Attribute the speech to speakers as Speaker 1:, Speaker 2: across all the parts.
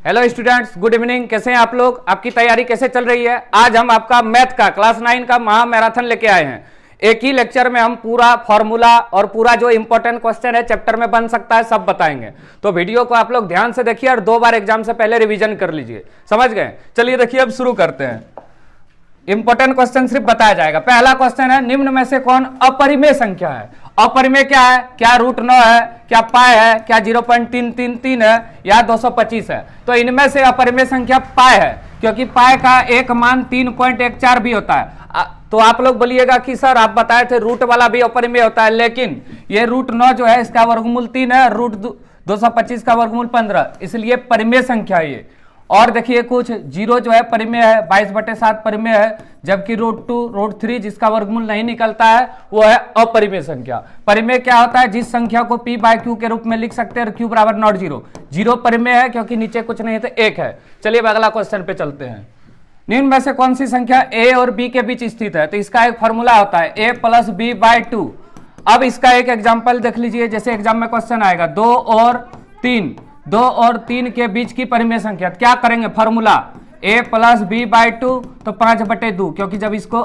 Speaker 1: Hello students, good evening. कैसे हैं आप लोग? आपकी तैयारी कैसे चल रही है? आज हम आपका मैथ का क्लास 9 का महा मैराथन लेके आए हैं। एक ही लेक्चर में हम पूरा फॉर्मूला और पूरा जो इंपॉर्टेंट क्वेश्चन है चैप्टर में बन सकता है सब बताएंगे। तो वीडियो को आप लोग ध्यान से देखिए और 2 बार एग्जाम से पहले रिवीजन कर लीजिए। समझ गए? चलिए देखिए, अब शुरू करते हैं। इंपॉर्टेंट क्वेश्चन सिर्फ बताया जाएगा। पहला क्वेश्चन है, निम्न में से कौन अपरिमेय संख्या है? अपरिमेय क्या है? क्या √9 है, क्या पाई है, क्या 0.333 है, या 225 है? तो इनमें से अपरिमेय संख्या पाई है, क्योंकि पाई का एक मान 3.14 भी होता है। तो आप लोग बोलिएगा कि सर आप बताए थे रूट वाला भी अपरिमेय होता है, लेकिन ये √9 जो है इसका वर्गमूल 3 है, √225 का वर्गमूल 15, इसलिए परिमेय संख्या है ये। और देखिए कुछ 0 जो है परिमेय है, 22/7 परिमेय है, जबकि √2 √3 जिसका वर्गमूल नहीं निकलता है वो है अपरिमेय संख्या। परिमेय क्या होता है? जिस संख्या को p/q के रूप में लिख सकते हैं, q = नॉट 0। 0 परिमेय है क्योंकि नीचे कुछ नहीं है तो 1 है। चलिए अब अगला क्वेश्चन पे चलते हैं। निम्न में से कौन सी संख्या a और b के बीच स्थित है? तो इसका एक फॉर्मूला होता है a + b/2। अब इसका एक एग्जाम्पल देख लीजिए, जैसे एग्जाम में क्वेश्चन आएगा 2 और 3 के बीच की परिमेय संख्या। क्या करेंगे? फॉर्मूला a + b/2 तो 5/2, क्योंकि जब इसको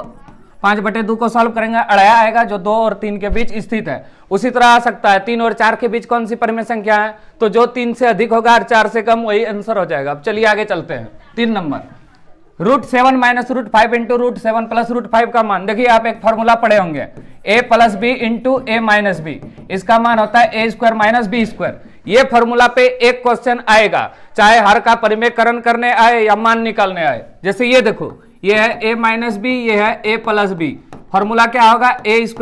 Speaker 1: 5/2 को सॉल्व करेंगे अड़ाया आएगा जो 2 और 3 के बीच स्थित है। उसी तरह आ सकता है 3 और 4 के बीच कौन सी परिमेय संख्या है? तो जो 3 से अधिक होगा और 4 से कम, वही आंसर हो जाएगा। अब चलिए आगे चलते हैं। 3 नंबर, √7 - √5 × √7 + √5 का मान। देखिए आप एक फॉर्मूला पढ़े होंगे, a + b × a - b, इसका मान होता है a² - b²। ये फॉर्मूला पे एक क्वेश्चन आएगा, चाहे हर का परिमेयकरण करने आए या मान निकालने आए। जैसे ये देखो, ये है a - b, ये है a + b। फॉर्मूला क्या होगा? a²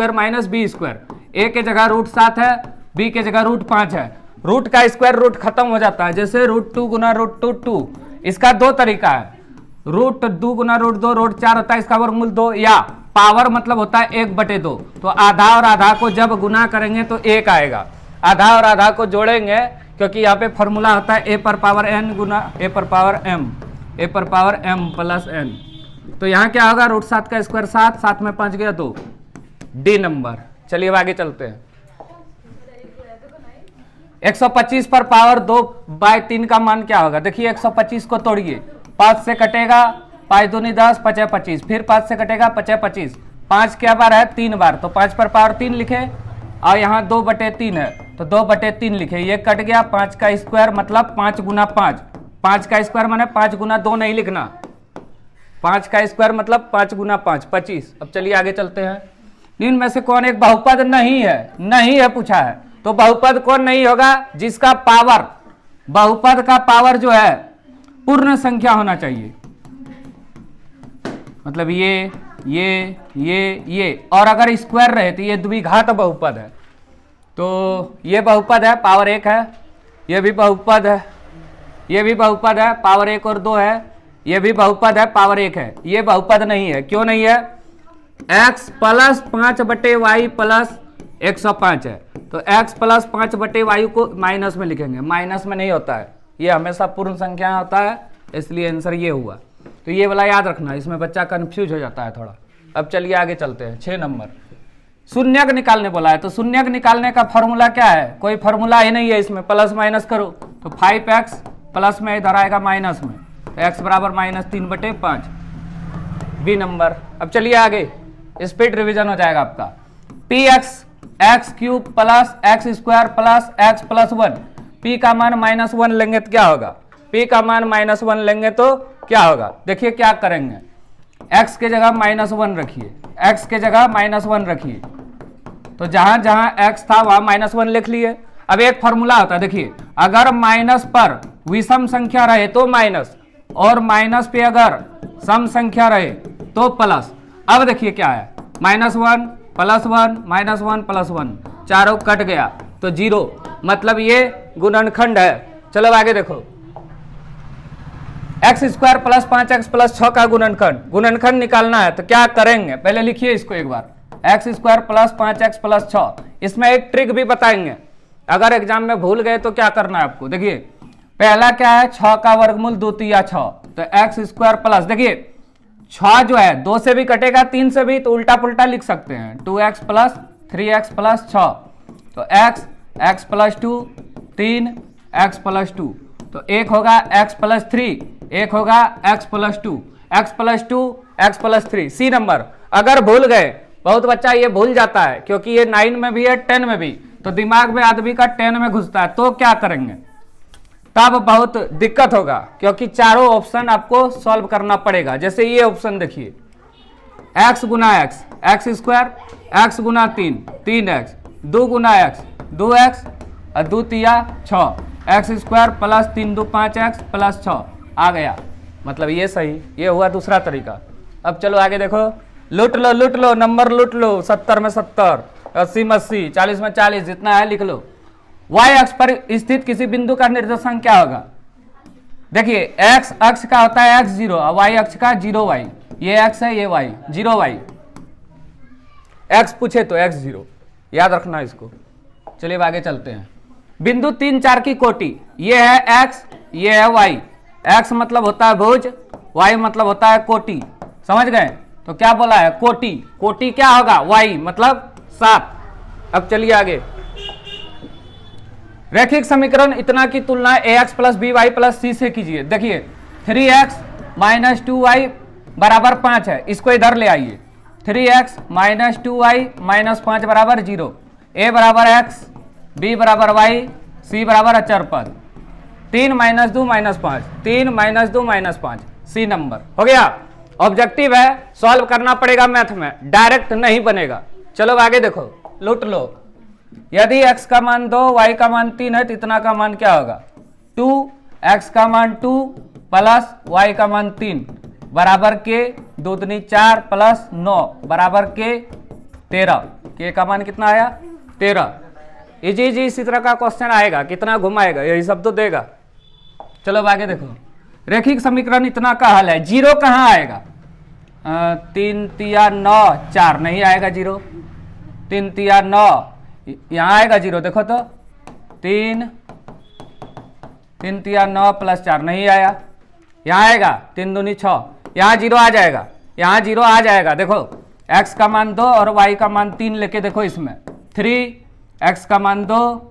Speaker 1: - b²। a के जगह √7 है, b के जगह √5 है। रूट का स्क्वायर रूट खत्म हो जाता है, जैसे √2 × √2 2। इसका 2 तरीका है, √2 × √2 √4 होता है, इसका वर्गमूल 2, या पावर मतलब होता है 1/2। तो आधा और आधा को जब गुना करेंगे तो 1 आएगा। आधा और आधा को जोड़ेंगे, क्योंकि यहाँ पे फॉर्मूला होता है a⁴n × a⁴m + n। तो यहाँ क्या होगा? √7 का स्क्वायर 7, 7 में 5 गया 2, डी नंबर। चलिए अब आगे चलते हैं। 125 पर पावर 2/3 का मान क्या होगा? देखिए 125 को तोड़िए, 5 से कटेगा 5 दूनी 10, 5 25, फिर 5 से कटेगा 5 25। 5 क्या बार है? 3 बार, तो 5 पर पावर 3 लिखे, और यहाँ 2/3 है तो 2/3 लिखे। ये कट गया, 5 का स्क्वायर मतलब 5 × 5। 5 का स्क्वायर माने 5 × 2 नहीं लिखना, 5 का स्क्वायर मतलब 5 × 5 25। अब चलिए आगे चलते हैं। निम्न में से कौन एक बहुपद नहीं है? नहीं है पूछा है, तो बहुपद कौन नहीं होगा? जिसका पावर, बहुपद का पावर जो है पूर्ण संख्या होना चाहिए, मतलब ये और अगर स्क्वायर रहे तो ये द्विघात बहुपद है। तो ये बहुपद है, पावर 1 है, ये भी बहुपद है, ये भी बहुपद है, पावर 1 और 2 है, ये भी बहुपद है, पावर 1 है। ये बहुपद नहीं है। क्यों नहीं है? x + 5/y + 105 है, तो x + 5/y को माइनस में लिखेंगे, माइनस में नहीं होता है, ये हमेशा पूर्ण संख्या होता है, इसलिए आंसर ये हुआ। तो ये वाला याद रखना, इसमें बच्चा कंफ्यूज हो जाता है थोड़ा। अब चलिए आगे चलते हैं। 6 नंबर, शून्यक निकालने बोला है, तो शून्यक निकालने का फॉर्मूला क्या है? कोई फॉर्मूला ही नहीं है इसमें, प्लस माइनस करो तो 5x प्लस में इधर आएगा माइनस में, तो x = -3/5, बी नंबर। अब चलिए आगे, स्पीड रिवीजन हो जाएगा आपका। px x³ + x² + x + 1, p का मान -1 लेंगे तो क्या होगा? p का मान -1 लेंगे तो क्या होगा? देखिए क्या करेंगे, x के जगह -1 रखिए, x के जगह -1 रखिए, तो जहां जहां x था वहां -1 लिख लिए। अब एक फॉर्मूला होता है, देखिए अगर माइनस पर विषम संख्या रहे तो माइनस, और माइनस पे अगर सम संख्या रहे तो प्लस। अब देखिए क्या है, -1 +1 -1 +1, चारों कट गया तो 0, मतलब ये गुणनखंड है। चलो आगे देखो, x² + 5x + 6 का गुणनखंड निकालना है, तो क्या करेंगे? पहले लिखिए इसको एक बार, x² + 5x + 6। इसमें एक ट्रिक भी बताएंगे, अगर एग्जाम में भूल गए तो क्या करना है आपको। देखिए पहला क्या है? 6 का वर्गमूल 2 × 6, तो x² प्लस, देखिए 6 जो है 2 से भी कटेगा, 3 से भी, तो उल्टा पुल्टा लिख सकते हैं, 2x + 3x + 6, तो x + 2 3 x + 2 तो एक होगा x प्लस 3, एक होगा x plus 2, x plus 2, x plus 3। C number. अगर भूल गए, बहुत बच्चा ये भूल जाता है क्योंकि ये 9 में भी है 10 में भी, तो दिमाग में आदमी का 10 में घुसता है, तो क्या करेंगे, तब बहुत दिक्कत होगा क्योंकि चारों ऑप्शन आपको सॉल्व करना पड़ेगा। जैसे ये ऑप्शन देखिए, x गुना एक्स, एक्स स्क्वायर, x गुना 3, 3x, 2 गुना x, 2x, और 2 तिया 6, x square plus 3 2 5x plus 6 आ गया। मतलब ये सही, ये हुआ दूसरा तरीका। अब चलो आगे देखो, लूट लो नंबर लूट लो। 70 में 70, 80 में 80, 40 में 40, जितना है लिख लो। y अक्ष पर स्थित किसी बिंदु का निर्देशांक क्या होगा? देखिए x अक्ष का होता है x0 और y अक्ष का 0y। ये x है, ये y, 0y। x पूछे तो x0, याद रखना इसको। चलिए अब आगे चलते हैं। बिंदु 3 4 की कोटि, ये है x, ये है y। x मतलब होता है भुज, y मतलब होता है कोटि। समझ गए? तो क्या बोला है? कोटि। कोटि क्या होगा? y मतलब 7। अब चलिए आगे। रैखिक समीकरण इतना की तुलना ax plus by plus c से कीजिए। देखिए 3x माइनस 2y बराबर 5 है, इसको इधर ले आइए। 3x माइनस 2y माइनस 5 बराबर 0। a बराबर x, b बराबर y, c बराबर अचर पद। 3 minus 2 minus 5, 3 minus 2 minus 5, C number हो गया। ऑब्जेक्टिव है, सॉल्व करना पड़ेगा मैथ में, डायरेक्ट नहीं बनेगा। चलो आगे देखो, लूट लो। यदि x का मान 2, y का मान 3 है तो इतना का मान क्या होगा? 2, x का मान 2 प्लस y का मान 3 बराबर के 2 दूनी 4 प्लस 9 बराबर के 13। के का मान कितना आया? 13। इजी इसी तरह का क्वेश्चन आएगा, कितना घुमाएगा, यही सब तो देगा। चलो आगे देखो। रैखिक समीकरण इतना का हल है, जीरो कहाँ आएगा? 3 तिया 9, 4 नहीं आएगा जीरो। 3 तिया 9, यहाँ आएगा जीरो, देखो तो 3 तिया 9 प्लस 4 नहीं आया। यहाँ आएगा 3 दूनी 6, यहाँ जीरो आ जाएगा, यहाँ जीरो आ जाएगा। देखो x का मान 2 और y का मान 3 लेके देखो, इसमें 3 x का मान 2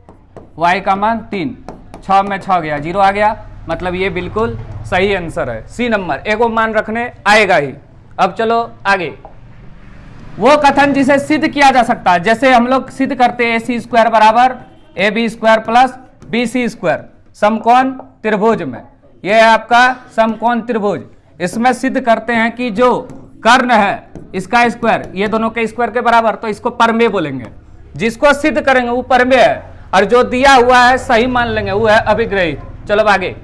Speaker 1: y का मान 3, 6 में 6 गया, जीरो आ गया। मतलब ये बिल्कुल सही आंसर है, सी नंबर। एगो मान रखने आएगा ही। अब चलो आगे। वो कथन जिसे सिद्ध किया जा सकता है, जैसे हम लोग सिद्ध करते हैं AC स्क्वायर बराबर AB square plus BC square समकोण त्रिभुज में। यह है आपका समकोण त्रिभुज। इसमें सिद्ध करते हैं कि जो कर्ण है इसका स्क्वायर ये दोनों के स्क्वायर के बराबर, तो इसको परमेय बोलेंगे। जिसको सिद्ध करेंगे वो परमेय है, और जो दिया हुआ है सही मान लेंगे वो है अभिग्रहित। चलो आगे।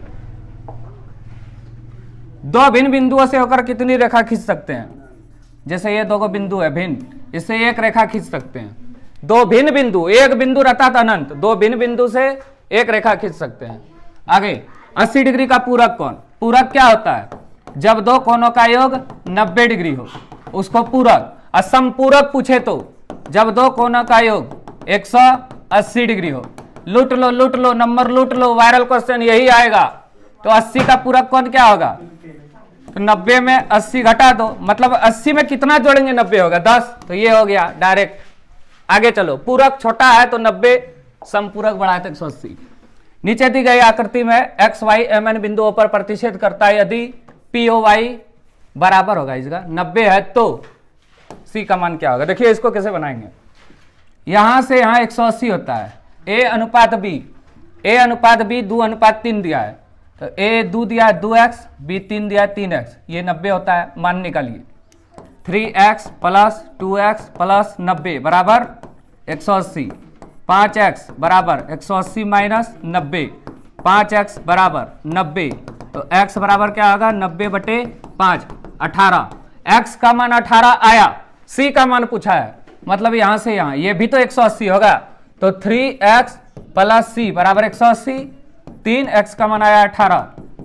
Speaker 1: दो भिन्न बिंदुओं से होकर कितनी रेखा खींच सकते हैं? जैसे ये दो बिंदु है भिन्न, इससे एक रेखा खींच सकते हैं। दो भिन्न बिंदु, एक बिंदु रहता था अनंत, दो भिन्न बिंदु से एक रेखा खींच सकते हैं। आगे 80 डिग्री का पूरक कोण। पूरक क्या होता है? जब दो कोणों का योग 90 डिग्री हो उसको पूरक। और समपूरक पूछे तो जब दो कोणों का योग 180 डिग्री हो। लूट लो नंबर लूट लो, वायरल क्वेश्चन यही आएगा। तो 80 का पूरक कोण क्या होगा? तो 90 में 80 घटा दो, मतलब 80 में कितना जोड़ेंगे? 90 होगा 10, तो ये हो गया डायरेक्ट। आगे चलो। पूरक छोटा है तो 90, समपूरक बड़ा है तो 180। नीचे दी गई आकृति में x y mn बिंदुओं पर प्रतिच्छेद करता है। यदि p o y बराबर होगा इसका 90 है तो c का मान क्या होगा? देखिए इसको कैसे बनाएंगे। यहां से यहां 180 होता है, a अनुपात b, a अनुपात b 2 अनुपात 3 दिया है, तो a 2 दिया है 2x, b 3 दिया है 3x, ये 90 होता है। मान निकालिए। 3x प्लस 2x प्लस 90 बराबर 180। 5x बराबर 180 माइनस 90, 5x बराबर 90, तो x बराबर क्या होगा? 90 बटे 5, 18। x का मान 18 आया, c का मान पूछा है, मतलब यहां से यहां ये भी तो 180 होगा। तो 3x प्लस c बराबर 180, 3x का मान आया 18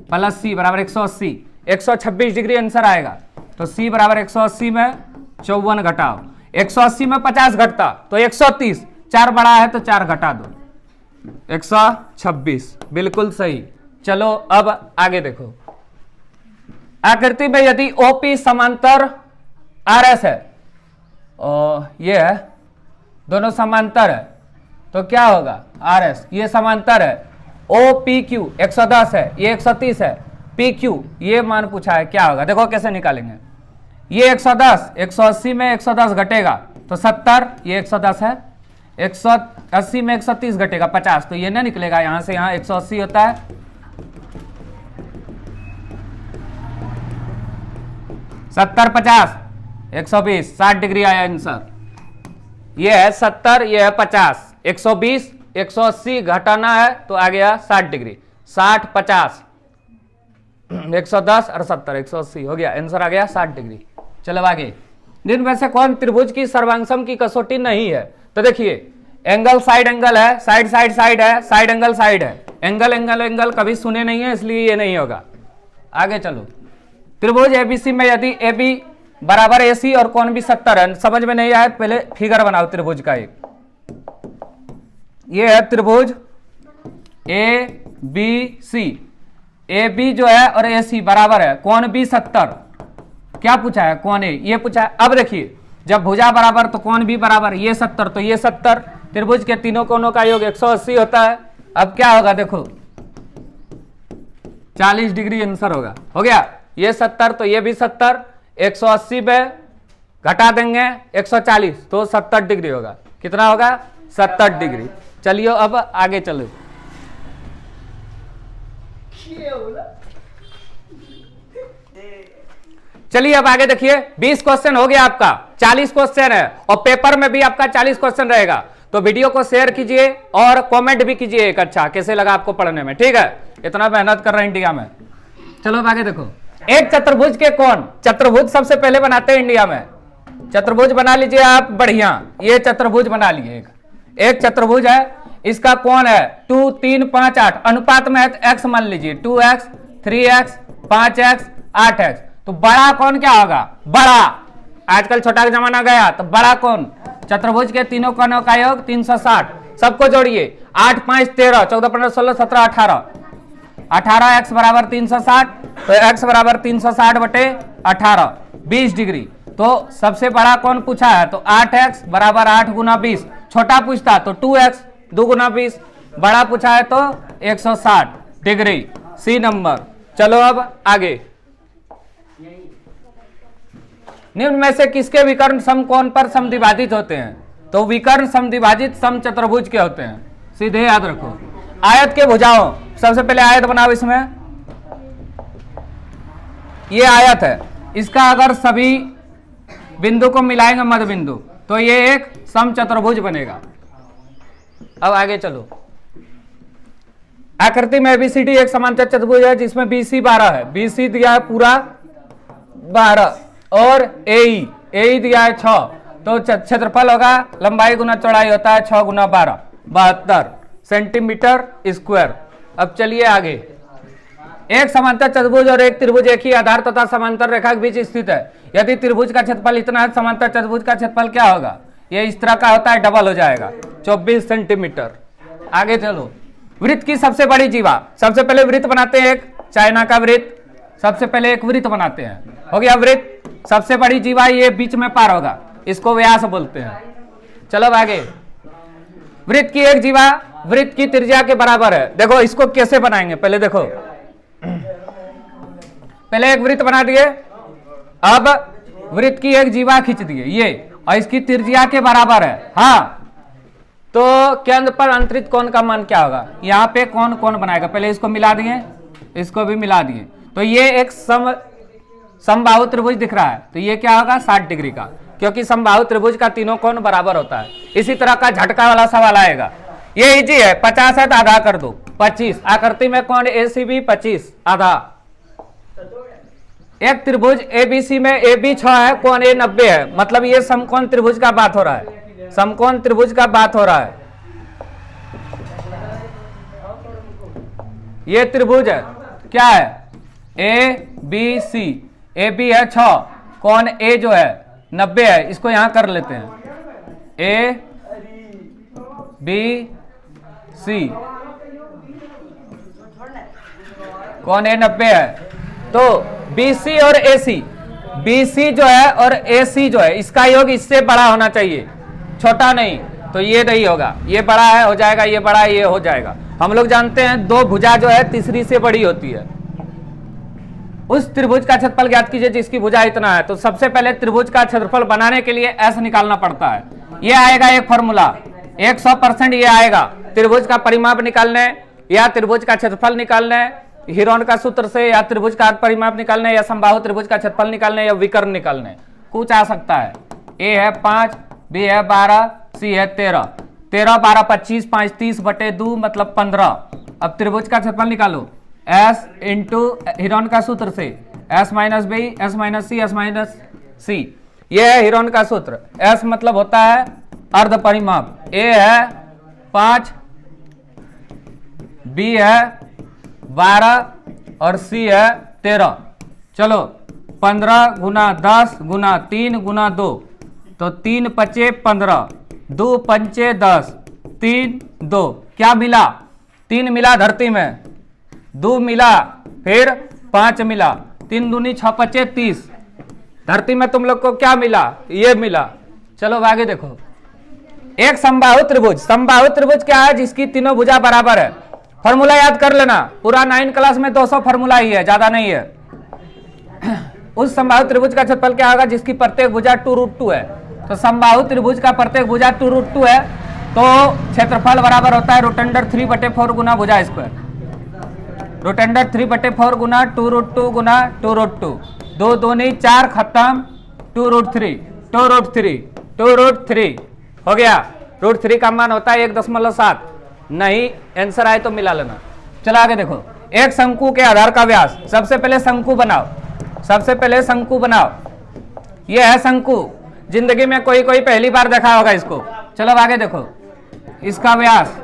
Speaker 1: प्लस c बराबर 180, 126 डिग्री आंसर आएगा। तो c बराबर 180 में 54 घटाओ, 180 में 50 घटता तो 130, 4 बड़ा है तो 4 घटा दो, 126। बिल्कुल सही। चलो अब आगे देखो। आकृति में यदि OP समांतर RS है और ये है, दोनों समांतर है, तो क्या होगा? RS ये समांतर है ओ पी क्यू 110 है, ये 130 है, पी क्यू ये मान पूछा है, क्या होगा देखो कैसे निकालेंगे। ये 110, 180 में 110 घटेगा तो 70, ये 110 है, 180 में 130 घटेगा 50, तो ये ना निकलेगा, यहां से यहां 180 होता है, 70 50 120, 60 डिग्री आया आंसर। ये है 70, ये है 50, 120 180 घटाना है तो आ गया 60 डिग्री, 60 50 110 और 70 180 हो गया, आंसर आ गया 60 डिग्री। चलो आगे, जिन में से कौन त्रिभुज की सर्वांगसम की कसौटी नहीं है? तो देखिए एंगल साइड एंगल है, साइड साइड साइड है, साइड एंगल साइड है, एंगल एंगल एंगल कभी सुने नहीं है इसलिए ये नहीं होगा। आगे चलो, त्रिभुज एबीसी में यदि AB बराबर AC और कोण भी 70 है, समझ में नहीं आया पहले फिगर बनाओ त्रिभुज का एक। ये है त्रिभुज ABC, AB जो है और AC बराबर है, कोण भी 70, क्या पूछा है कोण A, ये पूछा है। अब देखिए जब भुजा बराबर तो कोण भी बराबर, ये 70 तो ये 70, त्रिभुज के तीनों कोणों का योग 180 होता है। अब क्या होगा देखो 40 डिग्री आंसर होगा, हो गया, ये 70 तो ये भी 70, 180 पे घटा देंगे 140 तो 70 डिग्री होगा, कितना होगा 70 डिग्री। चलिए अब आगे चलो, चलिए अब आगे देखिए 20 क्वेश्चन हो गया आपका, 40 क्वेश्चन है और पेपर में भी आपका 40 क्वेश्चन रहेगा। तो वीडियो को शेयर कीजिए और कमेंट भी कीजिए एक अच्छा कैसे लगा आपको पढ़ने में, ठीक है, इतना मेहनत कर रहे हैं इंडिया में। चलो अब आगे देखो, एक चतुर्भुज के कोण, चतुर्भुज सबसे पहले बनाते हैं इंडिया में, चतुर्भुज बना लीजिए आप बढ़िया, ये चतुर्भुज बना लिए, एक चतुर्भुज है, इसका कोण है 2 3 5 8, अनुपात में है तो x मान लीजिए 2x 3x 5x 8x, तो बड़ा कोण क्या होगा, बड़ा, आजकल छोटा का जमाना गया तो बड़ा कोण, चतुर्भुज के तीनों कोणों का योग 360, सबको जोड़िए 8 5 13 14 15 16 17 18, 18x बराबर 360, तो x बराबर 360 बटे 18 20 डिग्री। तो सबसे बड़ा कोण पूछा है तो 8x बराबर 8 गुना 20, छोटा पूछता तो 2x 2 गुना 20, बड़ा पूछा है तो 160 डिग्री, सी नंबर। चलो अब आगे, निम्न में से किसके विकर्ण समकोण पर समद्विभाजित होते हैं? तो विकर्ण समद्विभाजित समचतुर्भुज के होते हैं, सीधे याद रखो। आयत के भुजाओं, सबसे पहले आयत बनाओ, इसमें ये आयत है, इसका अगर सभी बिंदु को मिलाएंगे मध्य बिंदु तो ये एक समचतुर्भुज बनेगा। अब आगे चलो, आकृति में ABCD एक समांतर चतुर्भुज है जिसमें BC 12 है, BC दिया है पूरा 12 और AE दिया है 6, तो क्षेत्रफल होगा लंबाई गुना चौड़ाई होता है 6 गुना 12 72 सेंटीमीटर स्क्वायर। अब चलिए आगे, एक समांतर चतुर्भुज और एक त्रिभुज एक ही आधार तथा समांतर रेखा के बीच स्थित है, यदि त्रिभुज का क्षेत्रफल इतना है, समांतर चतुर्भुज का क्षेत्रफल क्या होगा, ये इस तरह का होता है, डबल हो जाएगा 24 सेंटीमीटर। आगे चलो, वृत्त की सबसे बड़ी जीवा, सबसे पहले वृत्त बनाते हैं, एक चाइना का वृत्त, सबसे पहले एक वृत्त बनाते हैं, हो गया वृत्त, सबसे बड़ी जीवा ये बीच में पार होगा, इसको व्यास बोलते हैं। चलो आगे, वृत्त की एक जीवा वृत्त की त्रिज्या के बराबर है। देखो इसको कैसे बनाएंगे, पहले देखो, पहले एक वृत्त बना दिए, अब वृत्त की एक जीवा खींच दिए ये, और इसकी त्रिज्या के बराबर है, हाँ, तो केंद्र पर अंतरित कोण का मान क्या होगा, यहाँ पे कौन कौन बनाएगा, पहले इसको मिला दिए, इसको भी मिला दिए, तो ये एक समबाहु त्रिभुज दिख रहा है, तो ये क्या होगा 60 डिग्री का, क्योंकि समबाहु त्रिभुज का तीनों कोण बराबर होता है। इसी तरह का झटका वाला सवाल आएगा, ये इजी है, 50 है तो आधा कर दो 25, आकृति में कोण ACB 25 आधा, एक त्रिभुज ABC में AB 6 है, कोण A 90 है, मतलब ये समकोण त्रिभुज का बात हो रहा है, समकोण त्रिभुज का बात हो रहा है, ये त्रिभुज है, क्या है ABC, AB है 6, कोण A जो है 90 है, इसको यहां कर लेते हैं, ABC, कोण A 90 है, तो BC और AC, BC जो है और AC जो है इसका योग इससे बड़ा होना चाहिए, छोटा नहीं, तो ये नहीं होगा, ये बड़ा है हो जाएगा, ये बड़ा है ये हो जाएगा, हम लोग जानते हैं दो भुजा जो है तीसरी से बड़ी होती है। उस त्रिभुज का क्षेत्रफल ज्ञात कीजिए जिसकी भुजा इतना है। तो सबसे पहले त्रिभुज का क्षेत्रफल बनाने के लिए एस निकालना पड़ता है। ये आएगा एक फॉर्मूला, 100% ये आएगा त्रिभुज का परिमाप निकालने या त्रिभुज का क्षेत्रफल निकालने हीरोन का सूत्र से, या त्रिभुज का परिमाप निकालने, या समबाहु त्रिभुज का क्षेत्रफल निकालने, या विकर्ण निकालने। कुछ आ सकता है। ए है 5, बी है 12, सी है 13। 13 12 25, 5 30 बटे 2 मतलब 15। अब त्रिभुज का क्षेत्रफल निकालो। एस इंटू हीरोन का सूत्र से S minus B, S minus C, ये है हीरोन का सूत्र। एस मतलब होता है अर्ध परिमाप। ए है 5, बी है 12 और सी है 13। चलो 15 गुना 10 गुना 3 गुना 2, तो 3 पचे 15, 2 पंचे 10, 3 2। क्या मिला? 3 मिला धरती में, 2 मिला, फिर 5 मिला, 3 दूनी 6 पचे 30। धरती में तुम लोग को क्या मिला? ये मिला। चलो आगे देखो। एक समबाहु त्रिभुज। समबाहु त्रिभुज क्या है? जिसकी तीनों भुजा बराबर है। फॉर्मूला याद कर लेना, पूरा 9 क्लास में 200 फॉर्मूला ही है, ज्यादा नहीं है। उस समबाहु त्रिभुज का क्षेत्रफल क्या होगा? जिसकी प्रत्येक भुजा 2√2 है। तो समबाहु त्रिभुज का प्रत्येक भुजा 2√2 है, तो क्षेत्रफल बराबर होता है √3 बटे 4 गुना भुजा स्क्वायर। √3 बटे 4 गुना 2√2 गुना 2√2, 2 दूनी 4 खत्म, 2√3 हो गया। √3 का मान होता है 1.7। नहीं आंसर आए तो मिला लेना। चलो आगे देखो। एक शंकु के आधार का व्यास। सबसे पहले शंकु बनाओ, सबसे पहले शंकु बनाओ। यह है शंकु। जिंदगी में कोई कोई पहली बार देखा होगा इसको। चलो आगे देखो। इसका व्यास,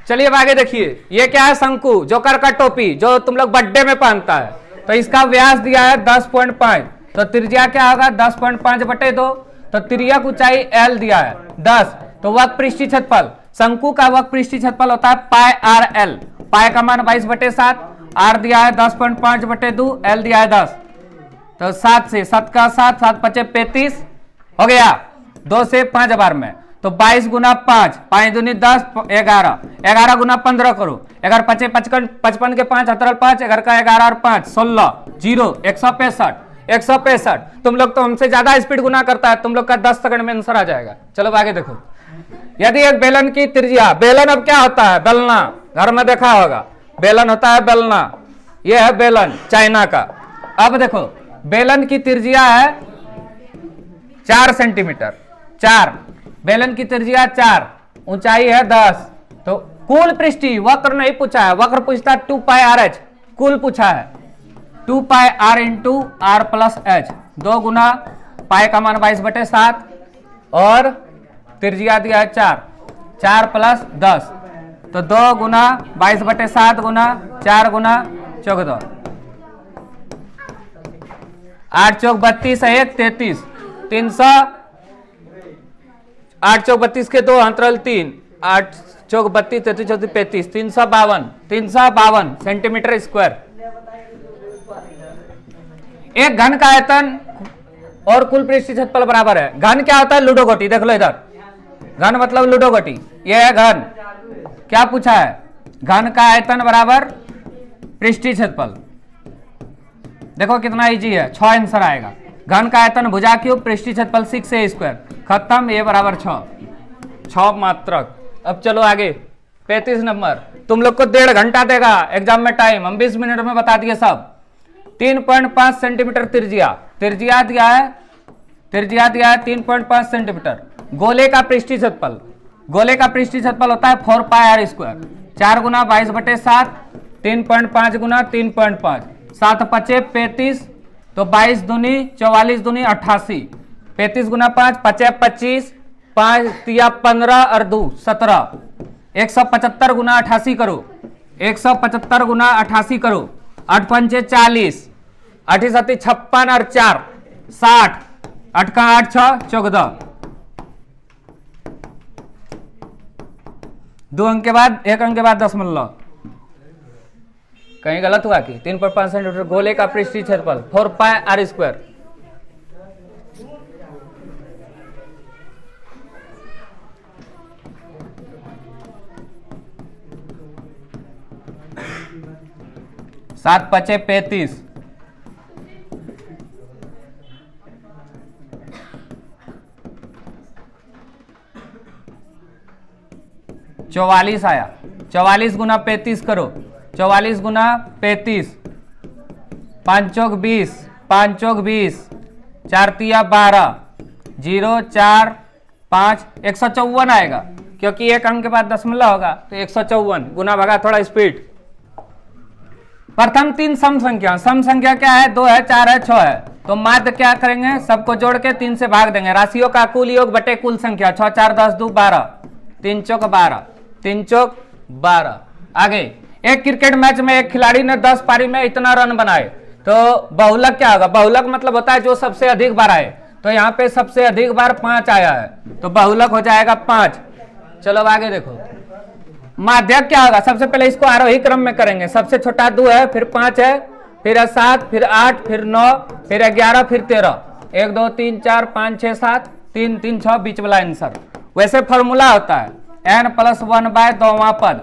Speaker 1: चलिए अब आगे देखिए। ये क्या है? शंकु, जोकर का टोपी जो तुम लोग बर्थडे में पहनता है। तो इसका व्यास दिया है 10.5, तो त्रिज्या क्या होगा? 10.5 बटे 2, तो तिर्यक ऊंचाई L दिया है 10। तो वक्र पृष्ठीय क्षेत्रफल, शंकु का वक्र पृष्ठीय क्षेत्रफल होता है पाई आर एल। पाई का मान 22/7, आर दिया है 10.5 बटे 2, एल दिया है 10। तो 7 से 7 का 7, 7 पचे 35 हो गया। 2 से 5 बार में, तो 22 गुना 5, 5 दूनी 10, 11, 11 गुना 15 करो। 11 पचे 55 के 5, 5, 11 का 11 और 5 16, 0 165। तुम लोग तो हमसे ज्यादा स्पीड गुना करता है। तुम लोग का 10 सेकंड में आंसर आ जाएगा। चलो आगे देखो। यदि एक बेलन की त्रिज्या, बेलन अब क्या होता है? बेलना, घर में देखा होगा, बेलन होता है बेलना। यह है बेलन चाइना का। अब देखो, बेलन की त्रिज्या है 4 सेंटीमीटर। 4, बेलन की त्रिज्या 4, ऊंचाई है 10। तो कुल पृष्ठीय, वक्र नहीं पूछा है, वक्र पूछता 2 पाई आर एच, कुल पूछा है 2 pi R into R plus H. 2 गुना पाई का मान 22/7 और त्रिज्या दिया है 4, 4 प्लस 10, तो 2 गुना 22/7 गुना 4 गुना 14, 8 चौक 32 है 1 33, 300, 8 चौक 32 के 2 अंतराल 3, 8 चौक 32 33 34 35, 352 सेंटीमीटर स्क्वायर। एक घन का आयतन और कुल पृष्ठीय क्षेत्रफल बराबर है। घन क्या होता है? लूडो गोटी। देख लो इधर, घन मतलब लूडो गोटी। यह है घन। क्या पूछा है? घन का आयतन बराबर पृष्ठीय क्षेत्रफल। देखो कितना इजी है, 6 आंसर आएगा। घन का आयतन भुजा क्यूब पृष्ठीय क्षेत्रफल 6a² खत्म। ये बराबर 6 मात्रक। अब चलो आगे 35 नंबर। तुम लोग को 1.5 घंटा देगा एग्जाम में टाइम, हम 20 मिनट में बता दिए सब। 3.5 सेंटीमीटर त्रिज्या, त्रिज्या दिया है 3.5 सेंटीमीटर। गोले का पृष्ठीय क्षेत्रफल, गोले का पृष्ठीय क्षेत्रफल होता है 4 पाई आर स्क्वायर। 4 गुना 22/7, 3.5 गुना 3.5, 7 पचे 35, तो 22 दूनी 44 दूनी 88, 35 गुना 5 पचे 25, 5 तिया 15 और 2 17, 175 गुना 88 करो, 175 गुना 88 करो। 8 पंचे 40, 8 7 56 और 4 60, 8 का 8 6 14। 2 अंक के बाद 1 अंक के बाद 10 मान लो। कहीं गलत हुआ कि 3.5 सेंटीमीटर गोले का पृष्ठीय क्षेत्रफल 4 पाई आर स्क्वायर। 7 पचे 35, 44 आया। 44 गुना 35 करो, 44 गुना 35, 5 चौक 20, 5 चौक 20, 4 तिया 12, 0 4 5, 154 आएगा, क्योंकि एक अंक के बाद दशमलव होगा तो 154 गुना भगा, थोड़ा स्पीड। प्रथम 3 सम संख्या क्या है? 2 है, 4 है, 6 है। तो माध्य क्या करेंगे? सबको जोड़ के 3 से भाग देंगे। राशियों का कुल योग बटे कुल संख्या, 6 4 10 2 12, 3 चौक 12, 3 चौक 12। आगे, एक क्रिकेट मैच में एक खिलाड़ी ने 10 पारी में इतना रन बनाए, तो बहुलक क्या होगा? बहुलक मतलब होता है जो सबसे अधिक बार आए, तो यहाँ पे सबसे अधिक बार 5 आया है, तो बहुलक हो जाएगा 5। चलो अब आगे देखो, माध्यक क्या होगा? सबसे पहले इसको आरोही क्रम में करेंगे। सबसे छोटा 2 है, फिर 5 है, फिर 7, फिर 8, फिर 9, फिर 11, फिर 13, 1 2 3 4 5 6 7, 3 3 6 बीच वाला आंसर। वैसे फॉर्मूला होता है n+1/2वां पद,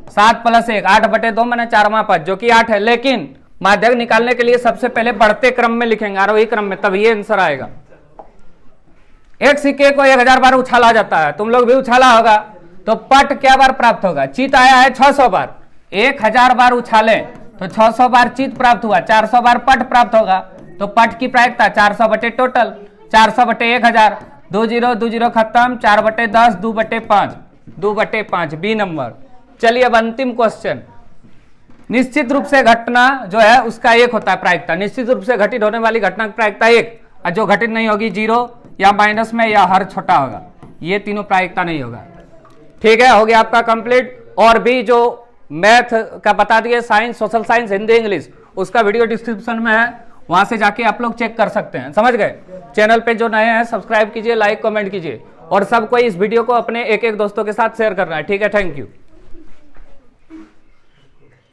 Speaker 1: 7 + 1 8 बटे 2 मैंने 4वां पद, जो कि 8 है। लेकिन माध्यक निकालने के लिए सबसे पहले बढ़ते क्रम में लिखेंगे, आरोही क्रम में, तब ये आंसर आएगा। एक सिक्के को 1000 बार उछाला जाता है, तुम लोग भी उछाला होगा, तो पट क्या बार प्राप्त होगा? चित आया है 600 बार, 1000 बार उछाले तो 600 बार चित प्राप्त हुआ, 400 बार पट प्राप्त होगा। तो पट की प्रायिकता 400 बटे टोटल, 400 बटे 1000, 2 0 2 0 खत्म, 4 बटे 10, 2 बटे 5, 2 बटे 5 बी नंबर। चलिए अब अंतिम क्वेश्चन। निश्चित रूप से घटना जो है उसका 1 होता है प्रायिकता, निश्चित रूप से घटित होने वाली घटना की प्रायिकता 1, और जो घटित नहीं होगी 0 या माइनस में या हर छोटा होगा, ये तीनों प्रायिकता नहीं होगा। ठीक है, हो गया आपका कंप्लीट। और भी जो मैथ का बता दिए, science, social science, Hindi, English, उसका वीडियो डिस्क्रिप्शन में है, वहां से जाके आप लोग चेक कर सकते हैं। समझ गए? चैनल पे जो नए हैं सब्सक्राइब कीजिए, लाइक कमेंट कीजिए, और सबको इस वीडियो को अपने एक दोस्तों के साथ शेयर करना है। ठीक है, थैंक यू।